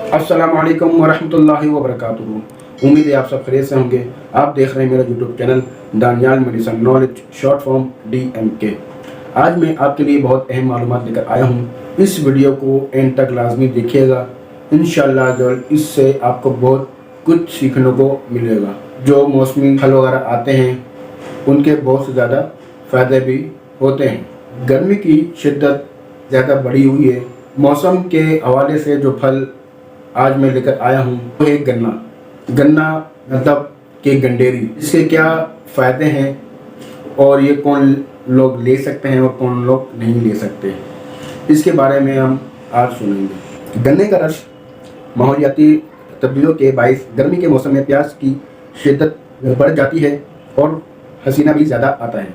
अस्सलाम वालेकुम वरहमतुल्लाहि वबरकातुहू। उम्मीद है आप सब खैरियत से होंगे। आप देख रहे हैं मेरा YouTube channel Daniyal medicine knowledge short form DMK। आज मैं आपके लिए बहुत अहम मालूमात लेकर आया हूँ। इस वीडियो को एंड तक लाजमी देखिएगा। इंशाअल्लाह जो इससे आपको बहुत कुछ सीखने को मिलेगा। जो मौसमी फल वगैरह आते हैं उनके बहुत से ज़्यादा फ़ायदे भी होते हैं। गर्मी की शिद्दत ज़्यादा बढ़ी हुई है। मौसम के हवाले से जो फल आज मैं लेकर आया हूँ वो है गन्ना मतलब के गंडेरी। इसके क्या फ़ायदे हैं और ये कौन लोग ले सकते हैं और कौन लोग नहीं ले सकते, इसके बारे में हम आज सुनेंगे। गन्ने का रस माहौलियाती तब्दीलियों के बायस गर्मी के मौसम में प्यास की शिद्दत बढ़ जाती है और हसीना भी ज़्यादा आता है।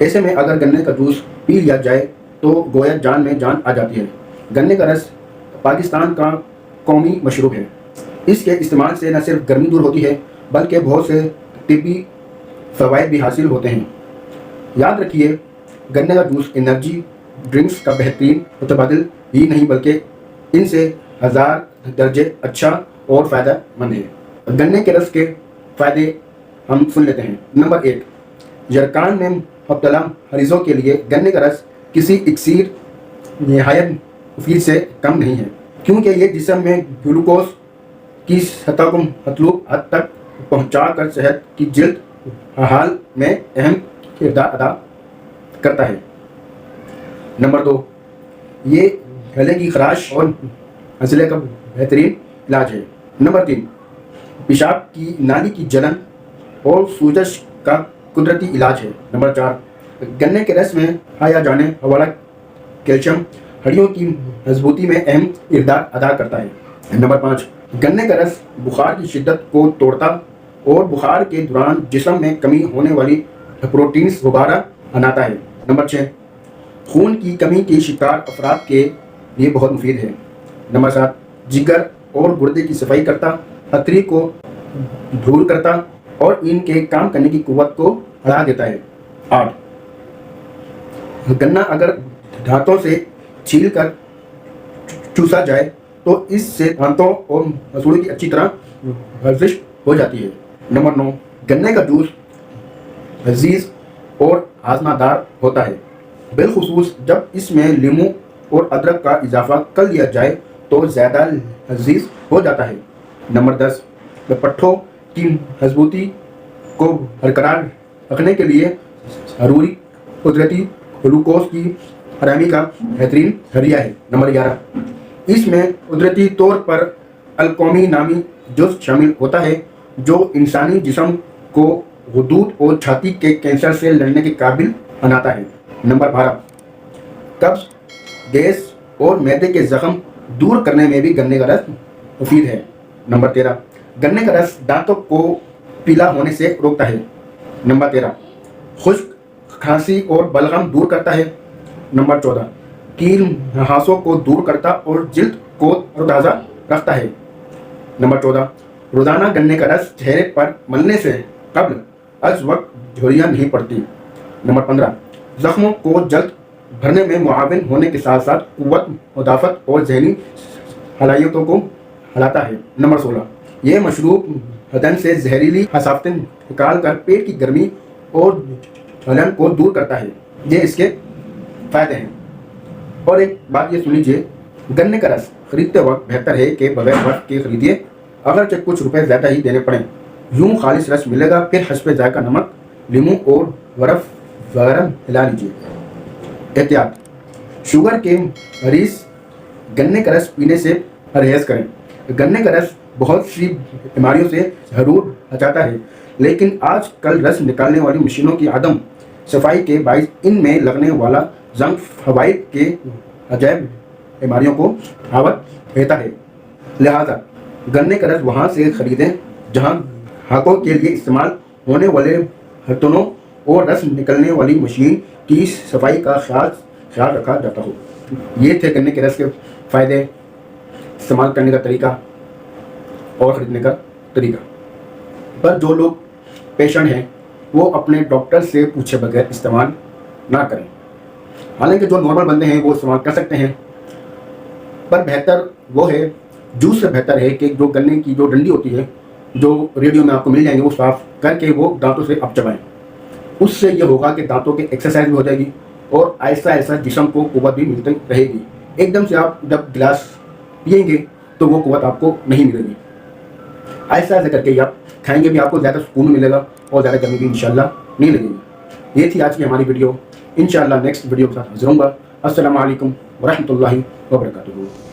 ऐसे में अगर गन्ने का जूस पी लिया जाए तो गोया जान में जान आ जाती है। गन्ने का रस पाकिस्तान का कौमी मशरूब है। इसके इस्तेमाल से न सिर्फ गर्मी दूर होती है बल्कि बहुत से तिब्बी फ़वाइद भी हासिल होते हैं। याद रखिए, गन्ने का जूस एनर्जी ड्रिंक्स का बेहतरीन मुतबादिल ही नहीं बल्कि इनसे 1000 दर्जे अच्छा और फ़ायदेमंद है। गन्ने के रस के फ़ायदे हम सुन लेते हैं। नंबर 1, जरकान में मुब्तला मरीज़ों के लिए गन्ने का रस किसी इक्सीर निहायत मुफीद से कम नहीं है, क्योंकि ये जिस्म में ग्लूकोज की सतह को मतलूब हद तक पहुंचाकर सेहत की जल्द हाल में अहम किरदार अदा करता है। नंबर 2, ये गले की खराश और नज़ले का बेहतरीन इलाज है। नंबर 3, पेशाब की नाली की जलन और सूजश का कुदरती इलाज है। नंबर 4, गन्ने के रस में पाया जाने वाला कैल्शियम हड्डियों की मजबूती में अहम किरदार अदा करता है। नंबर 5, गन्ने का रस बुखार की शिद्दत को तोड़ता और बुखार के दौरान जिस्म में कमी होने वाली प्रोटीन्स दोबारा बनाता है। नंबर 6, खून की कमी के शिकार अफराद के लिए बहुत मुफीद है। नंबर 7, जिगर और गुर्दे की सफाई करता, पथरी को दूर करता और इनके काम करने की कुव्वत को बढ़ा देता है। 8, गन्ना अगर दांतों से छील कर चूसा जाए तो इससे दांतों और मसूड़ों की अच्छी तरह वर्जिश हो जाती है। नंबर 9, गन्ने का जूस लजीज और हाजमादार होता है, बिलखुसूस जब इसमें लीमू और अदरक का इजाफा कर लिया जाए तो ज़्यादा लजीज हो जाता है। नंबर 10, पट्ठों की मजबूती को बरकरार रखने के लिए ज़रूरी कुदरती ग्लूकोज की फराहमी का बेहतरीन जरिया है। नंबर 11, इसमें कुदरती तौर पर अल्कोमी नामी जुज़ शामिल होता है जो इंसानी जिस्म को गुदूद और छाती के कैंसर से लड़ने के काबिल बनाता है। नंबर 12, कब्ज़, गैस और मैदे के ज़ख्म दूर करने में भी गन्ने का रस मुफीद है। नंबर 13, गन्ने का रस दांतों को पीला होने से रोकता है। नंबर 13, खुश्क, खांसी और बलगम दूर करता है। नंबर 14, कील नहासों को दूर करता और जिल्द को तरोताज़ा रखता है। नंबर 14, रोज़ाना गन्ने का रस चेहरे पर मलने से कब्ल अज वक्त झुर्रियाँ नहीं पड़ती। नंबर 15, ज़ख्मों को जल्द भरने में मुआविन होने के साथ साथ कुव्वत, मुदाफ़त और जहनी सलाहियतों को बढ़ाता है। नंबर 16, ये मशरूब बदन से जहरीली हसाफतें निकाल कर पेट की गर्मी और जलन को दूर करता है। ये इसके फ़ायदे हैं। और एक बात ये सुन लीजिए, गन्ने का रस खरीदते वक्त बेहतर है कि बगैर बर्फ के खरीदिए, अगरचे कुछ रुपए ज़्यादा ही देने पड़ें। यूँ खालिश रस मिलेगा, फिर हस्बे जायका नमक, लीमू और बर्फ़ वगैरह मिला लीजिए। एहतियात, शुगर के मरीज़ गन्ने का रस पीने से परहेज़ करें। गन्ने का रस बहुत सी बीमारियों से ज़रूर बचाता है, लेकिन आजकल रस निकालने वाली मशीनों की आदम सफाई के बायस इनमें लगने वाला जंग फवाइद के अजैब बीमारियों को बढ़ावा देता है। लिहाजा गन्ने का रस वहाँ से खरीदें जहाँ ग्राहकों के लिए इस्तेमाल होने वाले बर्तनों और रस निकलने वाली मशीन की सफाई का ख्याल रखा जाता हो। ये थे गन्ने के रस के फ़ायदे, इस्तेमाल करने का तरीका और ख़रीदने का तरीका। पर जो लोग पेशेंट हैं वो अपने डॉक्टर से पूछे बगैर इस्तेमाल ना करें। हालांकि जो नॉर्मल बंदे हैं वो इस्तेमाल कर सकते हैं, पर बेहतर वो है جوس سے بہتر ہے کہ جو گنے کی جو ڈنڈی ہوتی ہے جو ریڈیو میں آپ کو مل جائیں گے وہ صاف کر کے وہ دانتوں سے آپ چبائیں. اس سے یہ ہوگا کہ دانتوں کی ایکسرسائز بھی ہو جائے گی اور آہستہ آہستہ جسم کو قوت بھی ملتی رہے گی. ایک دم سے آپ جب گلاس پئیں گے تو وہ قوت آپ کو نہیں ملے گی. آہستہ آہستہ کر کے آپ کھائیں گے بھی آپ کو زیادہ سکون ملے گا اور زیادہ گرمی بھی انشاءاللہ نہیں لگے گی. یہ تھی آج کی ہماری ویڈیو. انشاءاللہ نیکسٹ ویڈیو کے ساتھ حاضر ہوں گا. السلام علیکم ورحمۃ اللہ وبرکاتہ.